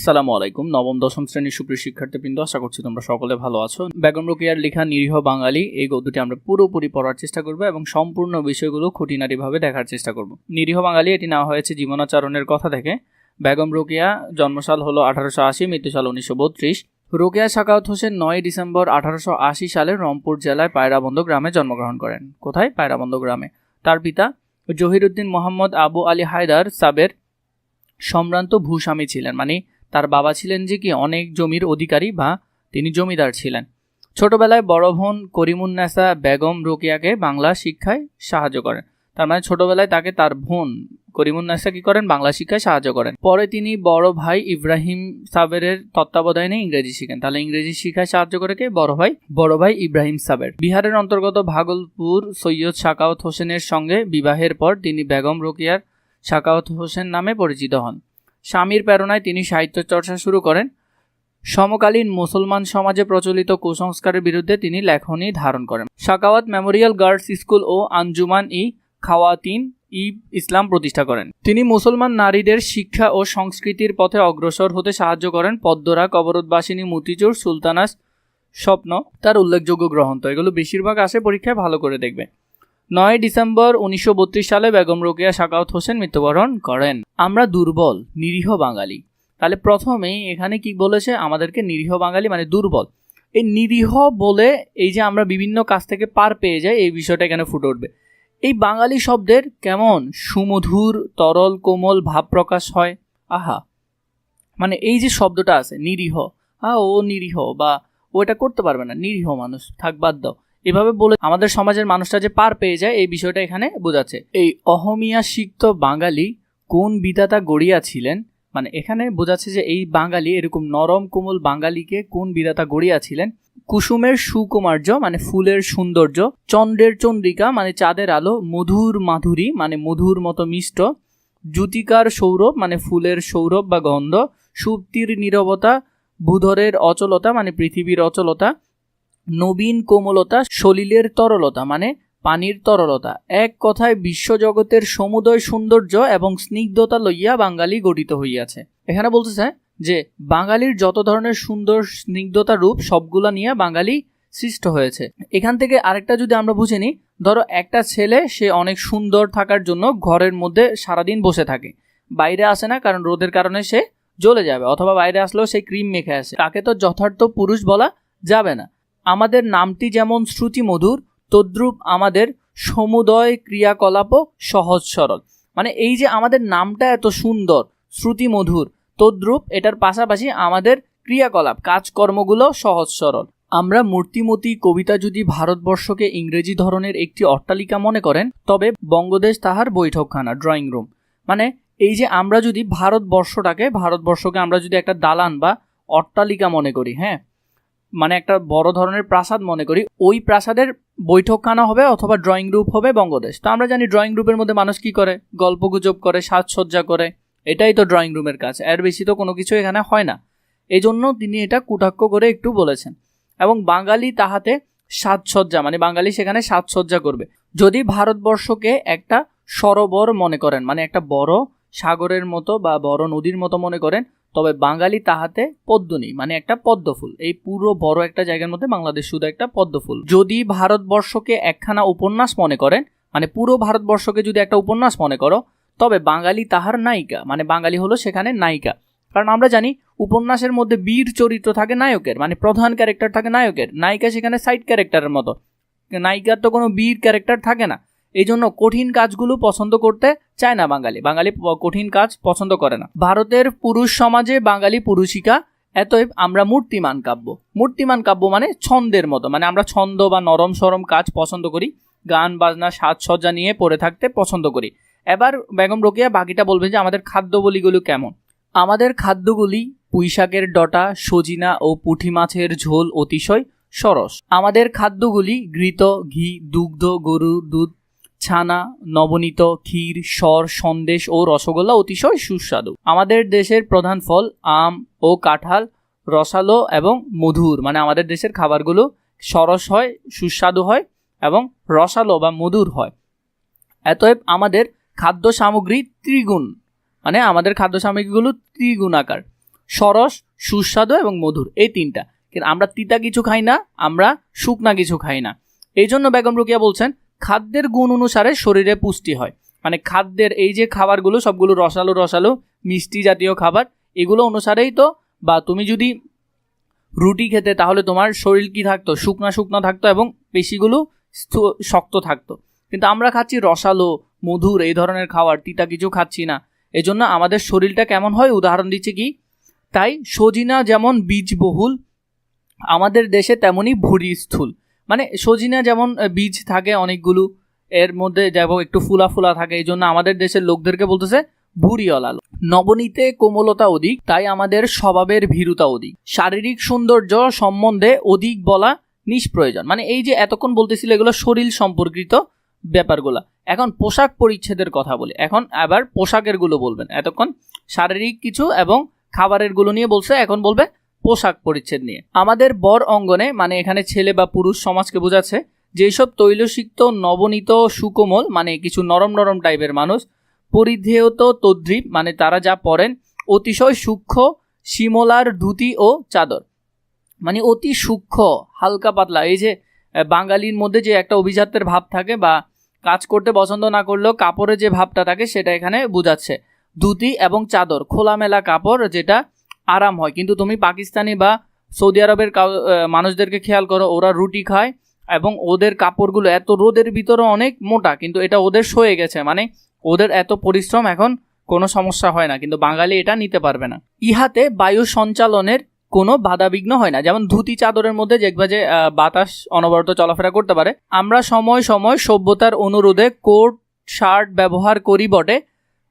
আসসালামু আলাইকুম। নবম দশম শ্রেণীর সুপ্রিয় শিক্ষার্থীবৃন্দ, আশা করছি তোমরা সকলে ভালো আছো। বেগম রোকেয়ার লেখা নিরীহ বাঙালি এই গদ্যটি আমরা পুরোপুরি পড়ার চেষ্টা করব এবং সম্পূর্ণ বিষয়গুলো খুঁটিনাটিভাবে দেখার চেষ্টা করব। নিরীহ বাঙালি এটি নেওয়া হয়েছে জীবনাচরণের কথা থেকে। বেগম রোকেয়া জন্মসাল হলো 1880, মৃত্যুসাল 1932। রোকেয়া সাখাওয়াত হোসেন 9 ডিসেম্বর 1880 সালে রংপুর জেলায় পায়রাবন্দ গ্রামে জন্মগ্রহণ করেন। কোথায়? পায়রাবন্দ গ্রামে। তার পিতা জহিরুদ্দিন মোহাম্মদ আবু আলী হায়দার সাবের সম্ভ্রান্ত ভূস্বামী ছিলেন, মানে তার বাবা ছিলেন যে কি অনেক জমির অধিকারী বা তিনি জমিদার ছিলেন। ছোটবেলায় বড় বোন করিমুন্নেসা বেগম রোকেয়াকে বাংলা শিক্ষায় সাহায্য করেন। তার মানে ছোটবেলায় তাকে তার বোন করিমুন্নেসা কি করেন? বাংলা শিক্ষায় সাহায্য করেন। পরে তিনি বড় ভাই ইব্রাহিম সাবেরের তত্ত্বাবধানে ইংরেজি শিখেন। তাহলে ইংরেজি শিক্ষায় সাহায্য করে কে? বড় ভাই ইব্রাহিম সাবের। বিহারের অন্তর্গত ভাগলপুর সৈয়দ সাখাওয়াত হোসেনের সঙ্গে বিবাহের পর তিনি বেগম রোকেয়ার সাখাওয়াত হোসেন নামে পরিচিত হন। স্বামীর প্রেরণায় তিনি সাহিত্য চর্চা শুরু করেন। সমকালীন মুসলমান সমাজে প্রচলিত কুসংস্কারের বিরুদ্ধে তিনি লেখনী ধারণ করেন। সাখাওয়াত মেমোরিয়াল গার্লস স্কুল ও আঞ্জুমান ই খাওয়াতিন ই ইসলাম প্রতিষ্ঠা করেন। তিনি মুসলমান নারীদের শিক্ষা ও সংস্কৃতির পথে অগ্রসর হতে সাহায্য করেন। পদ্মরা, কবরতবাসিনী, মতিচুর, সুলতানাস স্বপ্ন তার উল্লেখযোগ্য গ্রন্থ। এগুলো বেশিরভাগ আসে পরীক্ষায়, ভালো করে দেখবে। 9 ডিসেম্বর 1932 সালে বেগম রোকেয়া সাখাওয়াত হোসেন মৃত্যুবরণ করেন। আমরা দুর্বল, নিরীহ বাঙালি। তাহলে প্রথমেই এখানে কি বলেছে? আমাদেরকে নিরীহ বাঙালি মানে দুর্বল। এই নিরীহ বলে এই যে আমরা বিভিন্ন কাজ থেকে পার পেয়ে যাই, এই বিষয়টা এখানে ফুটে উঠবে। এই বাঙালি শব্দের কেমন সুমধুর, তরল, কোমল ভাব প্রকাশ হয়। আহা, মানে এই যে শব্দটা আছে নিরীহ, ও নিরীহ বা ও এটা করতে পারবে না, নিরীহ মানুষ, থাক বাদ দাও, এভাবে বলে আমাদের সমাজের মানুষটা যে পার পেয়ে যায়, এই বিষয়টা এখানে বোঝাচ্ছে। এই অহমিয়া সিক্ত বাঙালি কোন বিধাতা গড়িয়াছিলেন, মানে এখানে বোঝাচ্ছে যে এই বাঙালি, এরকম নরম কোমল বাঙালিকে কোন বিধাতা গড়িয়াছিলেন। কুসুমের সুকুমার্য মানে ফুলের সৌন্দর্য, চন্দ্রের চন্দ্রিকা মানে চাঁদের আলো, মধুর মাধুরী মানে মধুর মতো মিষ্ট, জ্যোতিকার সৌরভ মানে ফুলের সৌরভ বা গন্ধ, সুপ্তির নীরবতা, ভূধরের অচলতা মানে পৃথিবীর অচলতা, নবীন কোমলতা, সলিলের তরলতা মানে পানির তরলতা। এক কথায় বিশ্বজগতের সমুদয় সৌন্দর্য এবং স্নিগ্ধতা লইয়া বাঙালি গঠিত হইয়াছে। এখানে বলতেছে যে বাঙালির যত ধরনের সুন্দর স্নিগ্ধতা রূপ সবগুলা নিয়ে বাঙালি সৃষ্ট হয়েছে। এখান থেকে আরেকটা যদি আমরা বুঝে নিই, ধরো একটা ছেলে, সে অনেক সুন্দর থাকার জন্য ঘরের মধ্যে সারাদিন বসে থাকে, বাইরে আসে না, কারণ রোদের কারণে সে জ্বলে যাবে, অথবা বাইরে আসলেও সে ক্রিম মেখে আসে, তাকে তো যথার্থ পুরুষ বলা যাবে না। আমাদের নামটি যেমন শ্রুতি মধুর, তদ্রূপ আমাদের সমুদয় ক্রিয়াকলাপও সহজ সরল। মানে এই যে আমাদের নামটা এত সুন্দর, শ্রুতি মধুর, তদ্রূপ এটার পাশাপাশি আমাদের ক্রিয়াকলাপ, কাজকর্মগুলো সহজ সরল। আমরা মূর্তিমতী কবিতা যদি ভারতবর্ষকে ইংরেজি ধরনের একটি অট্টালিকা মনে করেন, তবে বঙ্গদেশ তাহার বৈঠকখানা, ড্রয়িং রুম। মানে এই যে আমরা যদি ভারতবর্ষকে আমরা যদি একটা দালান বা অট্টালিকা মনে করি, হ্যাঁ, মানে একটা বড় ধরনের প্রাসাদ মনে করি, ওই প্রাসাদের বৈঠকখানা হবে অথবা ড্রয়িং রুম হবে বঙ্গদেশ। তো আমরা জানি ড্রয়িং রুমের মধ্যে মানুষ কি করে? গল্পগুজব করে, সাজসজ্জা করে, এটাই তো ড্রয়িং রুমের কাজ, এর বেশি তো কোনো কিছু এখানে হয় না। এই জন্য তিনি এটা কুটাক্ষ করে একটু বলেছেন। এবং বাঙালি তাহাতে সাজসজ্জা, মানে বাঙালি সেখানে সাজসজ্জা করবে। যদি ভারতবর্ষকে একটা সরোবর মনে করেন, মানে একটা বড় সাগরের মতো বা বড় নদীর মতো মনে করেন, তবে বাঙালি তাহাতে পদ্মনী মানে একটা পদ্মফুল। এই পুরো বড় একটা জায়গার মধ্যে বাংলাদেশ শুধু একটা পদ্মফুল। যদি ভারতবর্ষকে একখানা উপন্যাস মনে করেন, মানে পুরো ভারতবর্ষকে যদি একটা উপন্যাস মনে করো, তবে বাঙালি তাহার নায়িকা, মানে বাঙালি হলো সেখানে নায়িকা। কারণ আমরা জানি উপন্যাসের মধ্যে বীর চরিত্র থাকে নায়কের, মানে প্রধান ক্যারেক্টার থাকে নায়কের, নায়িকা সেখানে সাইড ক্যারেক্টারের মতো, নায়িকার তো কোনো বীর ক্যারেক্টার থাকে না। এই জন্য কঠিন কাজগুলো পছন্দ করতে চায় না বাঙালি কঠিন কাজ পছন্দ করে না। ভারতের পুরুষ সমাজে বাঙালি পুরুষিকা, এতএব আমরা মূর্তিমান কাব্য মানে ছন্দের মতো, মানে আমরা ছন্দ বা নরম সরম কাজ পছন্দ করি, গান বাজনা সাজসজ্জা নিয়ে পড়ে থাকতে পছন্দ করি। এবার বেগম রোকেয়া বাকিটা বলবে যে আমাদের খাদ্যবলীগুলো কেমন। আমাদের খাদ্যগুলি পুঁইশাকের ডটা, সজিনা ও পুঁটি মাছের ঝোল অতিশয় সরস। আমাদের খাদ্যগুলি ঘৃত, ঘি, দুগ্ধ, গরুর দুধ, ছানা, নবনীত, ক্ষীর, সর, সন্দেশ ও রসগোল্লা অতিশয় সুস্বাদু। আমাদের দেশের প্রধান ফল আম ও কাঁঠাল, রসালো এবং মধুর, মানে আমাদের দেশের খাবারগুলো সরস হয়, সুস্বাদু হয় এবং রসালো বা মধুর হয়। এতএব আমাদের খাদ্য সামগ্রী ত্রিগুণ, মানে আমাদের খাদ্য সামগ্রীগুলো ত্রিগুণাকার। সরস, সুস্বাদু এবং মধুর, এই তিনটা। কিন্তু আমরা তিতা কিছু খাই না, আমরা শুকনা কিছু খাই না। এই জন্য বেগম রোকেয়া বলছেন খাদ্যের গুণ অনুসারে শরীরে পুষ্টি হয়। মানে খাদ্যের এই যে খাবারগুলো সবগুলো রসালো রসালো মিষ্টি জাতীয় খাবার, এগুলো অনুসারেই তো, বা তুমি যদি রুটি খেতে তাহলে তোমার শরীর কি থাকতো, শুকনা শুকনা থাকতো এবং পেশিগুলো শক্ত থাকতো। কিন্তু আমরা খাচ্ছি রসালো মধুর এই ধরনের খাবার, তিতা কিছু খাচ্ছি না, এজন্য আমাদের শরীরটা কেমন হয়। উদাহরণ দিচ্ছে কি, তাই সজিনা যেমন বীজবহুল আমাদের দেশে তেমনই ভুঁড়ি স্থূল। মানে সজিনা যেমন বীজ থাকে অনেকগুলো, এর মধ্যে যেমন একটু ফুলা ফুলা থাকে, এই জন্য আমাদের দেশের লোকদেরকে বলতেছে ভুঁড়িওয়ালা। নবনীতে কোমলতা অধিক, তাই আমাদের স্বভাবের ভীরুতা অধিক। শারীরিক সৌন্দর্য সম্বন্ধে অধিক বলা নিষ্প্রয়োজন। মানে এই যে এতক্ষণ বলতেছিল এগুলো শরীর সম্পর্কিত ব্যাপারগুলা। এখন পোশাক পরিচ্ছেদের কথা বলি, এখন আবার পোশাকের গুলো বলবেন। এতক্ষণ শারীরিক কিছু এবং খাবারের গুলো নিয়ে বলছে, এখন বলবে পোশাক পরিচ্ছেদ নিয়ে। আমাদের বর অঙ্গনে, মানে এখানে ছেলে বা পুরুষ সমাজকে বোঝাচ্ছে, যেসব তৈলসিক্ত নবনীত সুকোমল, মানে কিছু নরম নরম টাইপের মানুষ, পরিধেয়ত তদ্রিপ, মানে তারা যা পরেন, অতিশয় সূক্ষ্ম শিমলার ধুতি ও চাদর, মানে অতি সূক্ষ্ম হালকা পাতলা। এই যে বাঙালির মধ্যে যে একটা অভিজাত্যের ভাব থাকে, বা কাজ করতে পছন্দ না করলেও কাপড়ে যে ভাবটা থাকে, সেটা এখানে বোঝাচ্ছে। ধুতি এবং চাদর খোলামেলা কাপড়, যেটা আরাম হয়। কিন্তু তুমি পাকিস্তানি বা সৌদি আরবের মানুষদেরকে খেয়াল করো, ওরা রুটি খায় এবং ওদের কাপড়গুলো এত রোদের ভিতরে অনেক মোটা, কিন্তু এটা ওদের সয়ে গেছে, মানে ওদের এত পরিশ্রম এখন কোনো সমস্যা হয় না, কিন্তু বাঙালি এটা নিতে পারবে না। ইহাতে বায়ু সঞ্চালনের কোনো বাধাবিঘ্ন হয় না। যেমন ধুতি চাদরের মধ্যে দেখবা যে বাতাস অনবরত চলাফেরা করতে পারে। আমরা সময় সময় সভ্যতার অনুরোধে কোট শার্ট ব্যবহার করি বটে,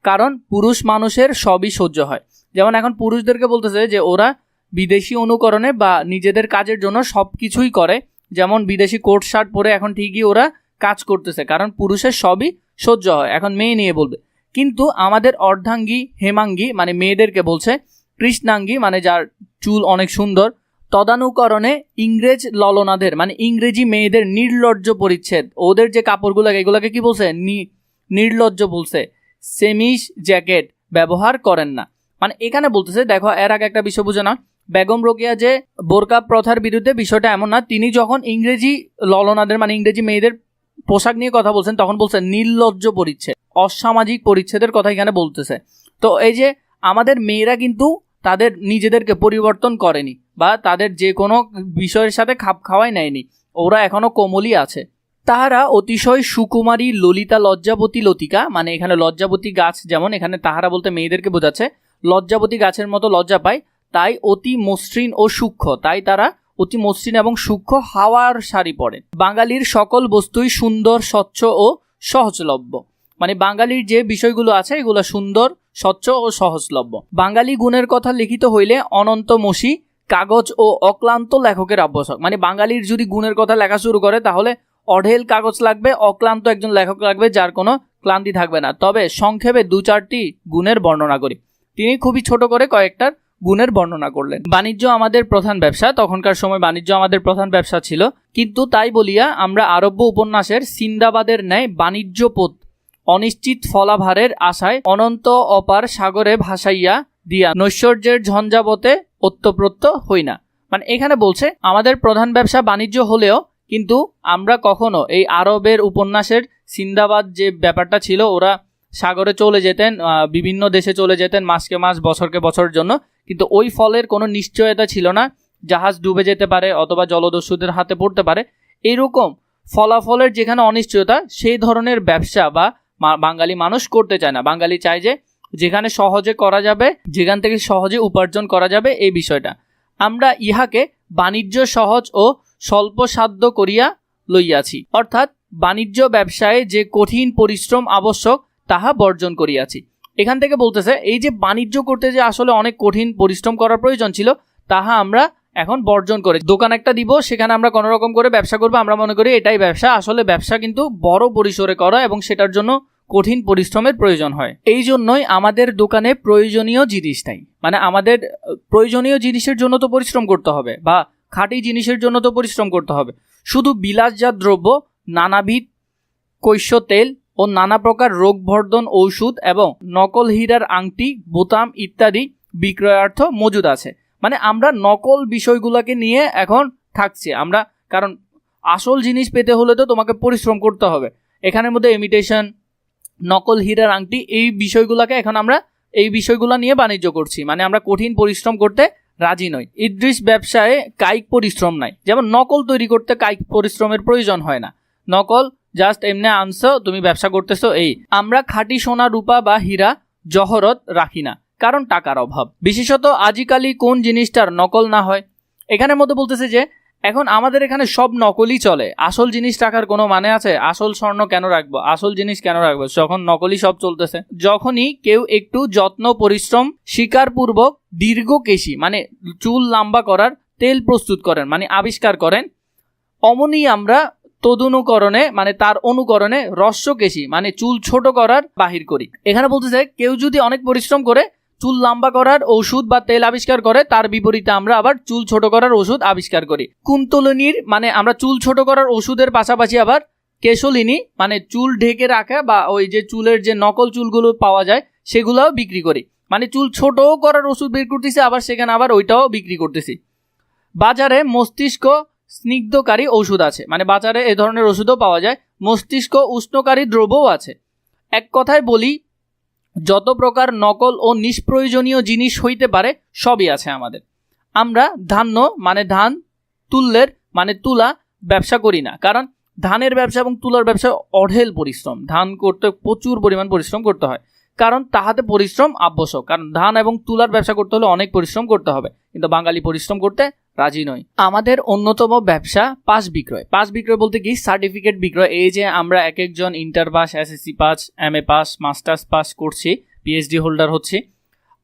কারণ পুরুষ মানুষের সবই সহ্য হয়। যেমন এখন পুরুষদেরকে বলতেছে যে ওরা বিদেশি অনুকরণে বা নিজেদের কাজের জন্য সব কিছুই করে, যেমন বিদেশি কোট শার্ট পরে এখন ঠিকই ওরা কাজ করতেছে, কারণ পুরুষের সবই সহ্য হয়। এখন মেয়ে নিয়ে বলবে, কিন্তু আমাদের অর্ধাঙ্গী হেমাঙ্গী, মানে মেয়েদেরকে বলছে, কৃষ্ণাঙ্গী, মানে যার চুল অনেক সুন্দর, তদানুকরণে ইংরেজ ললনাদের, মানে ইংরেজি মেয়েদের নির্লজ্জ পরিচ্ছেদ, ওদের যে কাপড়গুলো এগুলোকে কি বলছে, নির্লজ্জ বলছে, সেমিস জ্যাকেট ব্যবহার করেন না। মানে এখানে বলতেছে, দেখো এর আগে একটা বিষয় বুঝে না, বেগম রোকেয়া যে বোরকা প্রথার বিরুদ্ধে, বিষয়টা এমন না। তিনি যখন ইংরেজি ললনাদের, মানে ইংরেজি মেয়েদের পোশাক নিয়ে কথা বলছেন, তখন বলছেন নির্লজ্জ পরিচ্ছেদ, অসামাজিক পরিচ্ছেদের কথা এখানে বলতেছে। তো এই যে আমাদের মেয়েরা কিন্তু তাদের নিজেদেরকে পরিবর্তন করেনি, বা তাদের যে কোনো বিষয়ের সাথে খাপ খাওয়াই নেয়নি, ওরা এখনো কোমলই আছে। তাহারা অতিশয় সুকুমারী ললিতা লজ্জাবতী লতিকা, মানে এখানে লজ্জাবতী গাছ, যেমন এখানে তাহারা বলতে মেয়েদেরকে বোঝাচ্ছে, লজ্জাবতী গাছের মতো লজ্জা পায়, তাই অতি মসৃণ ও সূক্ষ্ম, তাই তারা অতি মসৃণ এবং সূক্ষ্ম হাওয়ার শাড়ি পরে। বাঙালির সকল বস্তুই সুন্দর, স্বচ্ছ ও সহজলভ্য, মানে বাঙালির যে বিষয়গুলো আছে এগুলো সুন্দর, স্বচ্ছ ও সহজলভ্য। বাঙালি গুণের কথা লিখিত হইলে অনন্তমসী কাগজ ও অক্লান্ত লেখকের আবশ্যক। মানে বাঙালির যদি গুণের কথা লেখা শুরু করে, তাহলে অঢেল কাগজ লাগবে, অক্লান্ত একজন লেখক লাগবে, যার কোনো ক্লান্তি থাকবে না। তবে সংক্ষেপে 2-4টি গুণের বর্ণনা করি। তিনি খুবই ছোট করে কয়েকটার গুণের বর্ণনা করলেন। বাণিজ্য আমাদের প্রধান ব্যবসা, তখনকার সময় বাণিজ্য আমাদের প্রধান ব্যবসা ছিল, কিন্তু তাই বলিয়া আমরা আরব্য উপন্যাসের সিন্দাবাদের ন্যায় বাণিজ্য পথ অনিশ্চিত ফলাভারের আশায় অনন্ত অপার সাগরে ভাসাইয়া দিয়া নৈশ্বর্যের ঝঞ্ঝাবতে ওতপ্রোত হই না। মানে এখানে বলছে আমাদের প্রধান ব্যবসা বাণিজ্য হলেও কিন্তু আমরা কখনো এই আরবের উপন্যাসের সিন্দাবাদ যে ব্যাপারটা ছিল, ওরা সাগরে চলে যেতেন, বিভিন্ন দেশে চলে যেতেন মাসকে মাস বছরকে বছরের জন্য, কিন্তু ওই ফলের কোনো নিশ্চয়তা ছিল না, জাহাজ ডুবে যেতে পারে অথবা জলদস্যুদের হাতে পড়তে পারে। এইরকম ফলাফলের যেখানে অনিশ্চয়তা, সেই ধরনের ব্যবসা বা বাঙালি মানুষ করতে চায় না। বাঙালি চায় যে যেখানে সহজে করা যাবে, যেখান থেকে সহজে উপার্জন করা যাবে, এই বিষয়টা। আমরা ইহাকে বাণিজ্য সহজ ও স্বল্পসাধ্য করিয়া লইয়াছি, অর্থাৎ বাণিজ্য ব্যবসায় যে কঠিন পরিশ্রম আবশ্যক তাহা বর্জন করিয়াছি। এখান থেকে বলতেছে এই যে বাণিজ্য করতে যে আসলে অনেক কঠিন পরিশ্রম করার প্রয়োজন ছিল, তাহা আমরা এখন বর্জন করে দোকান একটা দিব, সেখানে আমরা কোনো রকম করে ব্যবসা করবো, আমরা মনে করি এটাই ব্যবসা। আসলে ব্যবসা কিন্তু বড় পরিসরে করা এবং সেটার জন্য কঠিন পরিশ্রমের প্রয়োজন হয়। এই জন্যই আমাদের দোকানে প্রয়োজনীয় জিনিস নাই, মানে আমাদের প্রয়োজনীয় জিনিসের জন্য তো পরিশ্রম করতে হবে, বা খাঁটি জিনিসের জন্য তো পরিশ্রম করতে হবে। শুধু বিলাসজাত দ্রব্য, নানাবিধ কৈশ্য তেল ও নানা প্রকার রোগবর্ধন ঔষধ এবং নকল হীরার আংটি, বোতাম ইত্যাদি বিক্রয়ার্থ মজুদ আছে। মানে আমরা নকল বিষয়গুলোকে নিয়ে এখন থাকছি আমরা, কারণ আসল জিনিস পেতে হলে তো তোমাকে পরিশ্রম করতে হবে। এখানের মধ্যে ইমিটেশন, নকল হীরার আংটি, এই বিষয়গুলোকে এখন আমরা এই বিষয়গুলো নিয়ে বাণিজ্য করছি। মানে আমরা কঠিন পরিশ্রম করতে রাজি নই। ইদ্রিস ব্যবসায় কায়িক পরিশ্রম নাই, যেমন নকল তৈরি করতে কায়িক পরিশ্রমের প্রয়োজন হয় না। নকল জাস্ট এমনি আনছো, তুমি ব্যবসা করতেছো এই। আমরা খাঁটি সোনা, রূপা বা হীরা জহরত রাখি না, কারণ টাকার অভাব। বিশেষত আজিকালি কোন জিনিসটার নকল না হয়। এখানের মধ্যে বলতেছে যে এখন আমাদের এখানে সব নকলই চলে, আসল জিনিস রাখার কোনো মানে আছে? আসল স্বর্ণ কেন রাখবো, আসল জিনিস কেন রাখবো যখন নকলই সব চলতেছে? যখনই কেউ একটু যত্ন পরিশ্রম স্বীকারপূর্বক দীর্ঘ কেশি মানে চুল লম্বা করার তেল প্রস্তুত করেন, মানে আবিষ্কার করেন, অমনি আমরা তদনুকরণে মানে তার অনুকরণে হ্রস্বকেশী মানে চুল ছোট করার বাহির করি। এখানে বলতেছে কেউ যদি অনেক পরিশ্রম করে চুল লম্বা করার ওষুধ বা তেল আবিষ্কার করে, তার বিপরীতে আমরা আবার চুল ছোট করার ওষুধ আবিষ্কার করি। কুন্তলিনীর মানে আমরা চুল ছোট করার ওষুধের পাশাপাশি আবার কেশলিনী মানে চুল ঢেকে রাখা বা ওই যে চুলের যে নকল চুলগুলো পাওয়া যায় সেগুলোও বিক্রি করি। মানে চুল ছোটও করার ওষুধ বের করতেছি, আবার সেখানে আবার ওইটাও বিক্রি করতেছি। বাজারে মস্তিষ্ক স্নিগ্ধকারী ওষুধ আছে, মানে বাজারে এ ধরনের ওষুধও পাওয়া যায়। মস্তিষ্ক উষ্ণকারী দ্রব্যও আছে। এক কথায় বলি, যত প্রকার নকল ও নিষ্প্রয়োজনীয় জিনিস হইতে পারে সবই আছে আমাদের। আমরা ধান্য মানে ধান, তুল্যের মানে তুলা ব্যবসা করি না, কারণ ধানের ব্যবসা এবং তুলার ব্যবসা অঢেল পরিশ্রম। ধান করতে প্রচুর পরিমাণ পরিশ্রম করতে হয়, কারণ তাহাতে পরিশ্রম আবশ্যক। কারণ ধান এবং তুলার ব্যবসা করতে হলে অনেক পরিশ্রম করতে হবে, কিন্তু বাঙালি পরিশ্রম করতে রাজি নয়। আমাদের অন্যতম ব্যবসা পাস বিক্রয়। পাস বিক্রয় বলতে কি সার্টিফিকেট বিক্রয়। এই যে আমরা এক একজন inter pass, SSC pass, MA pass, masters pass করছি, পিএইচডি হোল্ডার হচ্ছে,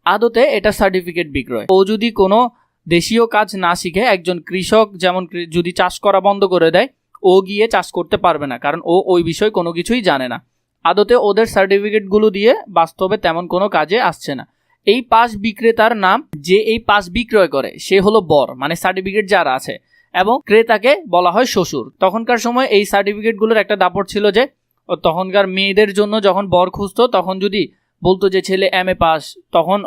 আদতে এটা সার্টিফিকেট বিক্রয়। ও যদি কোনো দেশীয় কাজ না শিখে, একজন কৃষক যেমন যদি চাষ করা বন্ধ করে দেয়, ও গিয়ে চাষ করতে পারবে না, কারণ ও ওই বিষয়ে কোনো কিছুই জানে না। আদতে ওদের সার্টিফিকেটগুলো দিয়ে বাস্তবে তেমন কোনো কাজে আসছে না। এই পাস বিক্রেতার নাম, যে এই পাস বিক্রয় করে সে হলো বর, মানে সার্টিফিকেট যার আছে, এবং ক্রেতাকে বলা হয় শ্বশুর। তখনকার সময় এই সার্টিফিকেটগুলোর একটা দাপট ছিল যে তখনকার মেয়েদের জন্য যখন বর খুঁজতো, তখন যদি বলতো যে ছেলে এমএ পাস, তখন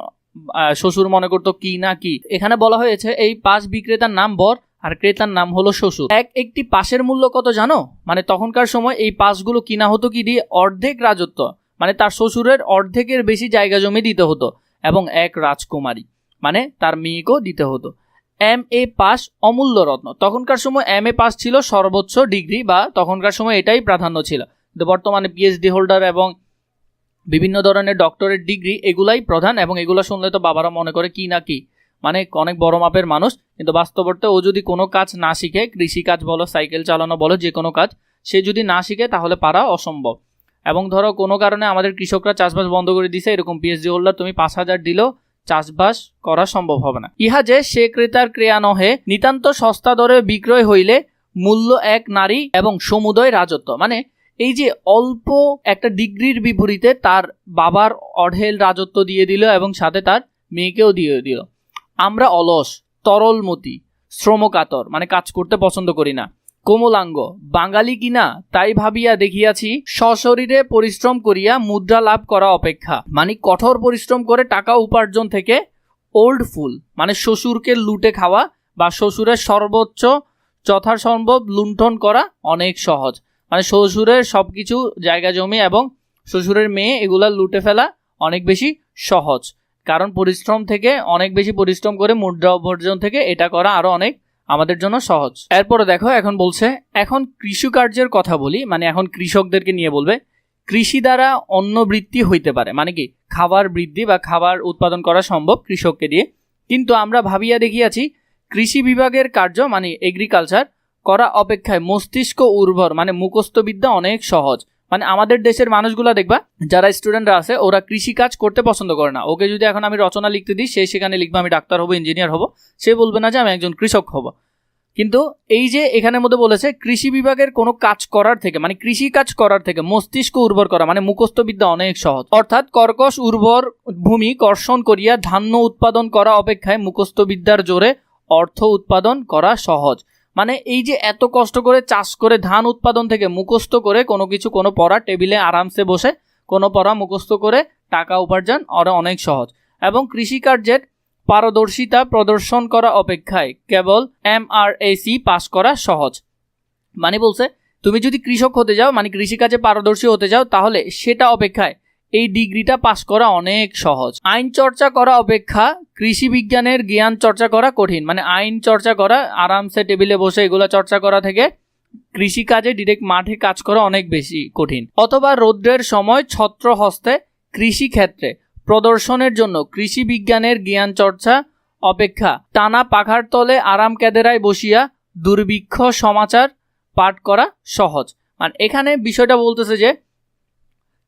শ্বশুর মনে করতো কি না কি। এখানে বলা হয়েছে এই পাস বিক্রেতার নাম বর আর ক্রেতার নাম হলো শ্বশুর। একটি পাসের মূল্য কত জানো? মানে তখনকার সময় এই পাসগুলো কিনা হতো কি দিয়ে? অর্ধেক রাজত্ব, মানে তার শ্বশুরের অর্ধেকের বেশি জায়গা জমি দিতে হতো, এবং এক রাজকুমারী মানে তার মেয়েকেও দিতে হতো। এমএ পাস অমূল্য রত্ন। তখনকার সময় এমএ পাস ছিল সর্বোচ্চ ডিগ্রি, বা তখনকার সময় এটাই প্রাধান্য ছিল। কিন্তু বর্তমানে পিএইচডি হোল্ডার এবং বিভিন্ন ধরনের ডক্টরেট ডিগ্রি এগুলাই প্রধান, এবং এগুলো শুনলে তো বাবারা মনে করে কি না কি, মানে অনেক বড় মাপের মানুষ। কিন্তু বাস্তবতে ও যদি কোনো কাজ না শিখে, কৃষিকাজ বলো, সাইকেল চালানো বলো, যে কোনো কাজ সে যদি না শিখে তাহলে পারা অসম্ভব। এবং ধরো কোনো কারণে আমাদের কৃষকরা চাষবাস বন্ধ করে দিছে, এরকম পিএইচডি হোল্ডার তুমি 5,000 দিলেও চাষবাস করা সম্ভব হবে না। ইহা যে সে ক্রেতার ক্রিয়া নহে, নিতান্ত সস্তা দরে বিক্রয় হইলে মূল্য এক নারী এবং সমুদয় রাজত্ব। মানে এই যে অল্প একটা ডিগ্রির বিপরীতে তার বাবার অঢেল রাজত্ব দিয়ে দিল এবং সাথে তার মেয়েকেও দিয়ে দিল। আমরা অলস, তরলমতি, শ্রমকাতর, মানে কাজ করতে পছন্দ করি না, কোমলাঙ্গ, বাঙালি কিনা তাই ভাবিয়া দেখিয়াছি, সশরীরে পরিশ্রম করিয়া মুদ্রা লাভ করা অপেক্ষা, মানে কঠোর পরিশ্রম করে টাকা উপার্জন থেকে ওল্ড ফুল মানে শ্বশুরকে লুটে খাওয়া বা শ্বশুরের সর্বোচ্চ যথাসম্ভব লুণ্ঠন করা অনেক সহজ। মানে শ্বশুরের সবকিছু জায়গা জমি এবং শ্বশুরের মেয়ে এগুলা লুটে ফেলা অনেক বেশি সহজ, কারণ পরিশ্রম থেকে অনেক বেশি পরিশ্রম করে মুদ্রা উপার্জন থেকে এটা করা আরো অনেক আমাদের জন্য সহজ। এরপরে দেখো এখন বলছে, এখন কৃষিকার্যের কথা বলি, মানে এখন কৃষকদেরকে নিয়ে বলবে। কৃষি দ্বারা অন্ন বৃদ্ধি হইতে পারে, মানে কি খাবার বৃদ্ধি বা খাবার উৎপাদন করা সম্ভব কৃষককে দিয়ে, কিন্তু আমরা ভাবিয়া দেখিয়াছি কৃষি বিভাগের কার্য মানে এগ্রিকালচার করা অপেক্ষায় মস্তিষ্ক উর্বর মানে মুখস্থবিদ্যা অনেক সহজ। মানে আমাদের দেশের মানুষগুলা দেখবা যারা স্টুডেন্টরা আছে ওরা কৃষি কাজ করতে পছন্দ করে না। ওকে যদি এখন আমি রচনা লিখতে দিই, সে সেখানে লিখবে আমি ডাক্তার হব, ইঞ্জিনিয়ার হব, সে বলবে না যে আমি একজন কৃষক হব। কিন্তু এই যে এখানের মধ্যে বলেছে কৃষি বিভাগের কোনো কাজ করার থেকে মানে কৃষি কাজ করার থেকে মস্তিষ্ক উর্বর করা মানে মুখস্থবিদ্যা অনেক সহজ। অর্থাৎ কর্কশ উর্বর ভূমি কর্ষণ করিয়া ধান্য উৎপাদন করা অপেক্ষায় মুখস্থবিদ্যার জোরে অর্থ উৎপাদন করা সহজ। মানে এই যে এত কষ্ট করে চাষ করে ধান উৎপাদন থেকে মুখস্থ করে কোনো কিছু, কোনো পড়া টেবিলে আরামসে বসে কোনো পড়া মুখস্থ করে টাকা উপার্জন ওরা অনেক সহজ। এবং কৃষিকার্যের পারদর্শিতা প্রদর্শন করা অপেক্ষায় কেবল MRAC পাস করা সহজ। মানে বলছে তুমি যদি কৃষক হতে যাও, মানে কৃষিকাজে পারদর্শী হতে যাও, তাহলে সেটা অপেক্ষায় এই ডিগ্রিটা পাস করা অনেক সহজ। আইন চর্চা করা অপেক্ষা কৃষি বিজ্ঞানের জ্ঞান চর্চা করা কঠিন। মানে আইন চর্চা করা, আরামসে টেবিলে বসে এগুলো চর্চা করা থেকে কৃষিকাজে ডিরেক্ট মাঠে কাজ করা অনেক বেশি কঠিন। অথবা রৌদ্রের সময় ছত্র হস্তে কৃষি ক্ষেত্রে প্রদর্শনের জন্য কৃষি বিজ্ঞানের জ্ঞান চর্চা অপেক্ষা টানা পাখার তলে আরাম কেদেরায় বসিয়া দুর্ভিক্ষ সমাচার পাঠ করা সহজ। মানে এখানে বিষয়টা বলতেছে যে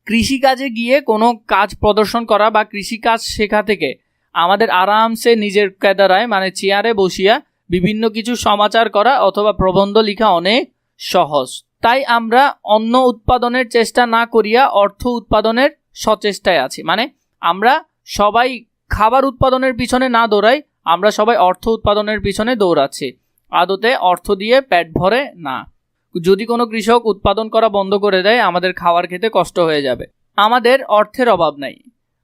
কৃষিকাজে গিয়ে কোনো কাজ প্রদর্শন করা বা কৃষিকাজ শেখা থেকে আমাদের আরামসে নিজের কেদারায় মানে চেয়ারে বসিয়া বিভিন্ন কিছু সমাচার করা অথবা প্রবন্ধ লেখা অনেক সহজ। তাই আমরা অন্ন উৎপাদনের চেষ্টা না করিয়া অর্থ উৎপাদনের সচেষ্টায় আছি। মানে আমরা সবাই খাবার উৎপাদনের পিছনে না দৌড়াই, আমরা সবাই অর্থ উৎপাদনের পিছনে দৌড়াচ্ছি। আদতে অর্থ দিয়ে পেট ভরে না। যদি কোনো কৃষক উৎপাদন করা বন্ধ করে দেয়, আমাদের খাবার খেতে কষ্ট হয়ে যাবে। আমাদের অর্থের অভাব নাই,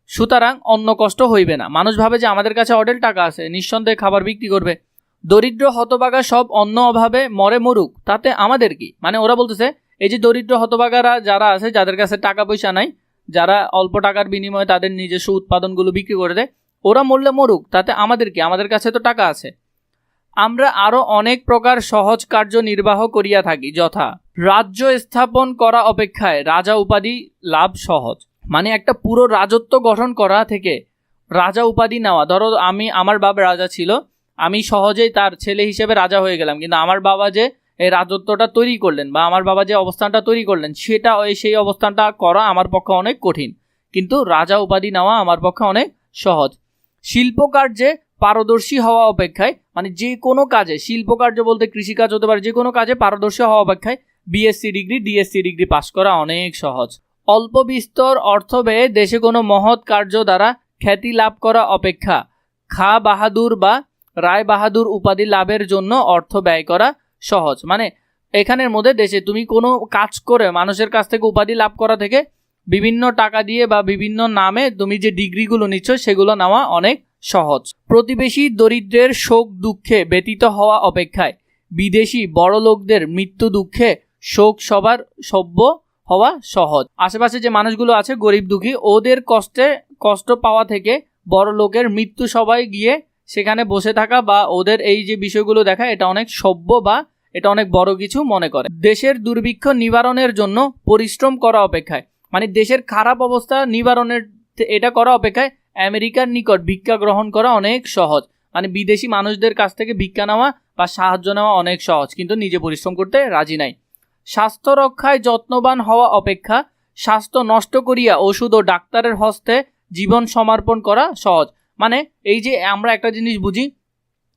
সুতরাং অন্য কষ্ট হইবে না। মানুষ ভাবে যে আমাদের কাছে অঢেল টাকা আছে, নিঃসন্দেহে খাবার বিক্রি করবে। দরিদ্র হতভাগা সব অন্য অভাবে মরে মরুক, তাতে আমাদের কি? মানে ওরা বলতেছে এই যে দরিদ্র হতভাগারা যারা আছে, যাদের কাছে টাকা পয়সা নাই, যারা অল্প টাকার বিনিময়ে তাদের নিজস্ব উৎপাদনগুলো বিক্রি করে দেয়, ওরা মরলে মরুক, তাতে আমাদের কি? আমাদের কাছে তো টাকা আছে। আমরা আরো অনেক প্রকার সহজ কার্য নির্বাহ করিয়া থাকি, যথা রাজ্য স্থাপন করা অপেক্ষায় রাজা উপাধি লাভ সহজ। মানে একটা পুরো রাজত্ব গঠন করা থেকে রাজা উপাধি নেওয়া। ধরো আমার বাবা রাজা ছিল, আমি সহজেই তার ছেলে হিসেবে রাজা হয়ে গেলাম, কিন্তু আমার বাবা যে এই রাজত্বটা তৈরি করলেন বা আমার বাবা যে অবস্থানটা তৈরি করলেন, সেটা সেই অবস্থানটা করা আমার পক্ষে অনেক কঠিন, কিন্তু রাজা উপাধি নেওয়া আমার পক্ষে অনেক সহজ। শিল্পকার্যে পারদর্শী হওয়া অপেক্ষায়, মানে যে কোনো কাজে, শিল্পকার্য বলতে কৃষিকাজ হতে পারে, যে কোনো কাজে পারদর্শী হওয়া অপেক্ষায় BSc degree DSC degree pass করা অনেক সহজ। অল্প বিস্তর অর্থ ব্যয়ে দেশে কোনো মহৎ কার্য দ্বারা খ্যাতি লাভ করা অপেক্ষা খা বাহাদুর বা রায় বাহাদুর উপাধি লাভের জন্য অর্থ ব্যয় করা সহজ। মানে এখানের মধ্যে দেশে তুমি কোনো কাজ করে মানুষের কাছ থেকে উপাধি লাভ করা থেকে বিভিন্ন টাকা দিয়ে বা বিভিন্ন নামে তুমি যে ডিগ্রিগুলো নিচ্ছ সেগুলো নেওয়া অনেক সহজ। প্রতিবেশী দরিদ্রের শোক দুঃখে ব্যতীত হওয়া অপেক্ষায় বিদেশি বড় লোকদের মৃত্যু দুঃখে শোক সবার সভ্য হওয়া সহজ। আশেপাশে যে মানুষগুলো আছে গরিব দুঃখী, ওদের কষ্ট পাওয়া থেকে বড় লোকের মৃত্যু সবাই গিয়ে সেখানে বসে থাকা বা ওদের এই যে বিষয়গুলো দেখা, এটা অনেক সভ্য বা এটা অনেক বড় কিছু মনে করে। দেশের দুর্ভিক্ষ নিবারণের জন্য পরিশ্রম করা অপেক্ষায়, মানে দেশের খারাপ অবস্থা নিবারণের এটা করা অপেক্ষায় আমেরিকার নিকট ভিক্ষা গ্রহণ করা অনেক সহজ। মানে বিদেশি মানুষদের কাছ থেকে ভিক্ষা নেওয়া বা সাহায্য নেওয়া অনেক সহজ, কিন্তু নিজে পরিশ্রম করতে রাজি নাই। স্বাস্থ্য রক্ষায় যত্নবান হওয়া অপেক্ষা স্বাস্থ্য নষ্ট করিয়া ওষুধ ও ডাক্তারের হস্তে জীবন সমর্পণ করা সহজ। মানে এই যে আমরা একটা জিনিস বুঝি,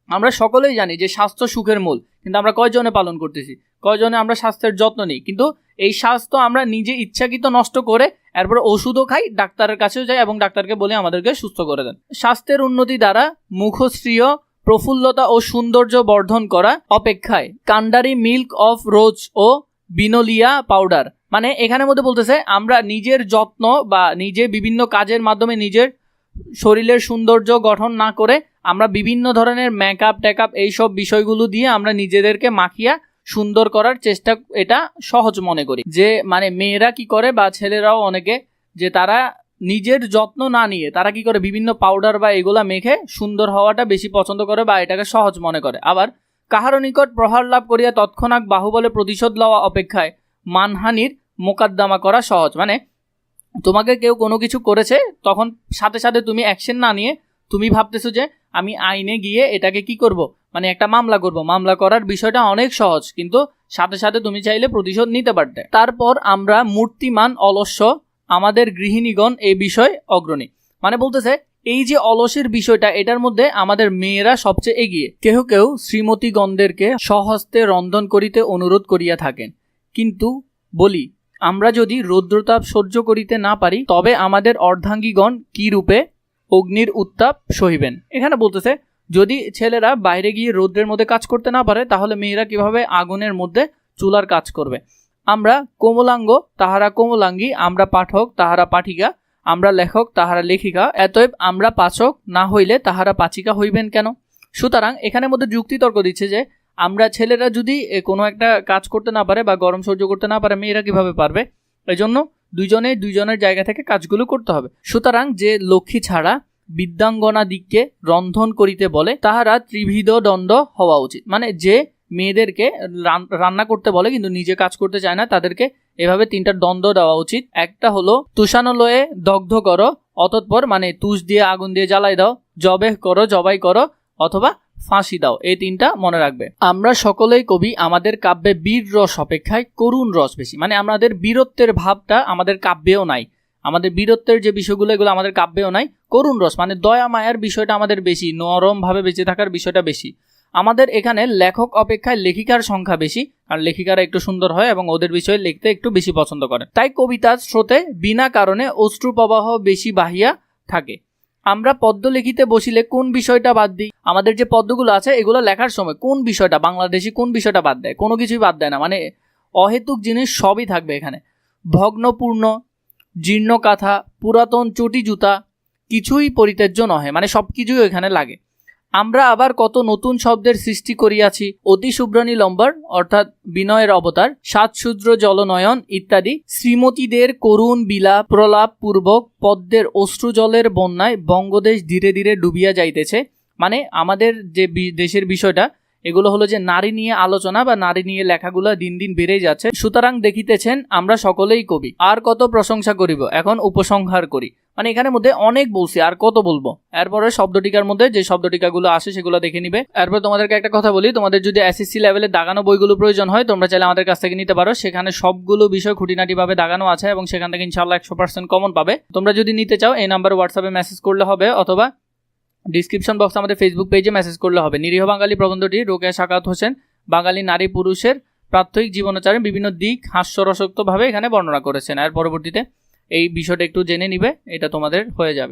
আমরা সকলেই জানি যে স্বাস্থ্য সুখের মূল, কিন্তু আমরা কয়জনে পালন করতেছি, কয়জনে আমরা স্বাস্থ্যের যত্ন নিই? কিন্তু এই স্বাস্থ্য আমরা নিজে ইচ্ছাকৃত নষ্ট করে এরপর ওষুধও খাই, ডাক্তারের কাছেও যাই এবং ডাক্তারকে বলে আমাদেরকে সুস্থ করে দেন। স্বাস্থ্যের উন্নতি দ্বারা মুখশ্রীয় প্রফুল্লতা ও সৌন্দর্য বর্ধন করা অপেক্ষায় কান্ডারি মিল্ক অফ রোজ ও বিনোলিয়া পাউডার। মানে এখানের মধ্যে বলতেছে আমরা নিজের যত্ন বা নিজে বিভিন্ন কাজের মাধ্যমে নিজের শরীরের সৌন্দর্য গঠন না করে আমরা বিভিন্ন ধরনের মেকআপ টেকআপ এইসব বিষয়গুলো দিয়ে আমরা নিজেদেরকে মাখিয়া সুন্দর করার চেষ্টা, এটা সহজ মনে করি। যে মানে মেয়েরা কি করে বা ছেলেরাও অনেকে, যে তারা নিজের যত্ন না নিয়ে তারা কি করে বিভিন্ন পাউডার বা এগুলা মেখে সুন্দর হওয়াটা বেশি পছন্দ করে বা এটাকে সহজ মনে করে। আবার কাহারও নিকট প্রহার লাভ করিয়া তৎক্ষণাৎ বাহুবলে প্রতিশোধ লওয়া অপেক্ষায় মানহানির মোকদ্দমা করা সহজ। মানে তোমাকে কেউ কোনো কিছু করেছে, তখন সাথে সাথে তুমি অ্যাকশন না নিয়ে তুমি ভাবতেছো যে আমি আইনে গিয়ে এটাকে কি করব, মানে একটা মামলা করব। মামলা করার বিষয়টা অনেক সহজ, কিন্তু সাথে সাথে তুমি চাইলে প্রতিশোধ নিতে পারতে। তারপর আমরা মূর্তিমান অলস্য, আমাদের গৃহিণীগণ এই বিষয় অগ্রণী। মানে বলতেছে এই যে অলসের বিষয়টা, এটার মধ্যে আমাদের মেয়েরা সবচেয়ে এগিয়ে। কেহ কেউ শ্রীমতীগণদেরকে স্বহস্তে রন্ধন করিতে অনুরোধ করিয়া থাকেন, কিন্তু বলি আমরা যদি রৌদ্রতাপ সহ্য করিতে না পারি, তবে আমাদের অর্ধাঙ্গীগণ কি রূপে অগ্নির উত্তাপ সহিবেন। এখানে বলতেছে যদি ছেলেরা বাইরে গিয়ে রৌদ্রের মধ্যে কাজ করতে না পারে, তাহলে মেয়েরা কিভাবে আগুনের মধ্যে চুলার কাজ করবে। আমরা কোমলাঙ্গ, তাহারা কোমলাঙ্গী, আমরা পাঠক, তাহারা পাঠিকা, আমরা লেখক তাহারা লেখিকা, অতএব আমরা পাচক না হইলে তাহারা পাচিকা হইবেন কেন? সুতরাং এখানের মধ্যে যুক্তিতর্ক দিচ্ছে যে আমরা ছেলেরা যদি কোনো একটা কাজ করতে না পারে বা গরম সহ্য করতে না পারে, মেয়েরা কিভাবে পারবে? এজন্য দুইজনের জায়গা থেকে কাজগুলো করতে হবে। সুতরাং যে লক্ষ্মী ছাড়া বিদ্যাঙ্গনা দিককে রন্ধন করিতে বলে তাহারা ত্রিবিধ দণ্ড হওয়া উচিত। মানে যে মেয়েদেরকে রান্না করতে বলে কিন্তু নিজে কাজ করতে চায় না, তাদেরকে এভাবে 3টা দণ্ড দেওয়া উচিত। একটা হলো তুষানলয়ে দগ্ধ করো, অতঃপর মানে তুষ দিয়ে আগুন দিয়ে জ্বালাই দাও, জবাই করো অথবা ফাঁসি দাও। এই 3টা মনে রাখবে। আমরা সকলেই কবি, আমাদের কাব্যে বীর রস অপেক্ষায় করুণ রস বেশি। মানে আমাদের বীরত্বের ভাবটা আমাদের কাব্যেও নাই, আমাদের বীরত্বের যে বিষয়গুলো এগুলো আমাদের কাব্যেও নাই। করুণ রস মানে দয়া মায়ার বিষয়টা আমাদের বেশি, নরম ভাবে বেঁচে থাকার বিষয়টা বেশি। আমাদের এখানে লেখক অপেক্ষায় লেখিকার সংখ্যা বেশি, আর লেখিকারা একটু সুন্দর হয় এবং ওদের বিষয়ে লিখতে একটু বেশি পছন্দ করে। তাই কবিতার স্রোতে বিনা কারণে অশ্রু প্রবাহ বেশি বাহিয়া থাকে। আমরা পদ্য লিখিতে বসিলে কোন বিষয়টা বাদ দিই? আমাদের যে পদ্যগুলো আছে এগুলো লেখার সময় কোন বিষয়টা, বাংলাদেশি কোন বিষয়টা বাদ দেয়? কোনো কিছুই বাদ দেয় না। মানে অহেতুক জিনিস সবই থাকবে এখানে। ভগ্নপূর্ণ, জীর্ণ কাঁথা, পুরাতন চটি জুতা কিছুই পরিত্যাজ্য নহে, মানে সব কিছুই এখানে লাগে। আমরা আবার কত নতুন শব্দের সৃষ্টি করিয়াছি। অতি শুভ্রানী লম্বার অর্থাৎ বিনয়ের অবতার, সাতশূদ্র জলনয়ন ইত্যাদি শ্রীমতীদের করুণ বিলাপ প্রলাপ পূর্বক পদ্মের অশ্রু জলের বন্যায় বঙ্গদেশ ধীরে ধীরে ডুবিয়া যাইতেছে। মানে আমাদের যে দেশের বিষয়টা এগুলো হলো যে নারী নিয়ে আলোচনা বা নারী নিয়ে লেখাগুলো দিন দিন বেড়েই যাচ্ছে। সুতরাং দেখিতেছেন আমরা সকলেই কবি, আর কত প্রশংসা করিব, এখন উপসংহার করি। মানে এখানের মধ্যে অনেক বলছি, আর কত বলবো। এরপরে শব্দটিকার মধ্যে যে শব্দটিকাগুলো আসে সেগুলো দেখে নিবে। এরপর তোমাদেরকে একটা কথা বলি, তোমাদের যদি এসএসসি লেভেলে দাগানো বইগুলো প্রয়োজন হয় তোমরা চাইলে আমাদের কাছ থেকে নিতে পারো। সেখানে সবগুলো বিষয় খুঁটিনাটিভাবে দাগানো আছে এবং সেখান থেকে ইনশাআল্লাহ 100% কমন পাবে। তোমরা যদি নিতে চাও এই নাম্বারে হোয়াটসঅ্যাপে মেসেজ করলে হবে অথবা ডিসক্রিপশন বক্সে আমাদের ফেসবুক পেজে মেসেজ করলে হবে। নিরীহ বাঙালি প্রবন্ধটি রোকেয়া সাকাওয়াত হোসেন বাঙালি নারী পুরুষের প্রাত্যহিক জীবনাচারের বিভিন্ন দিক হাস্যরসক্তভাবে এখানে বর্ণনা করেছেন। এর পরবর্তীতে এই বিষয়টা একটু জেনে নিবে, এটা তোমাদের হয়ে যাবে।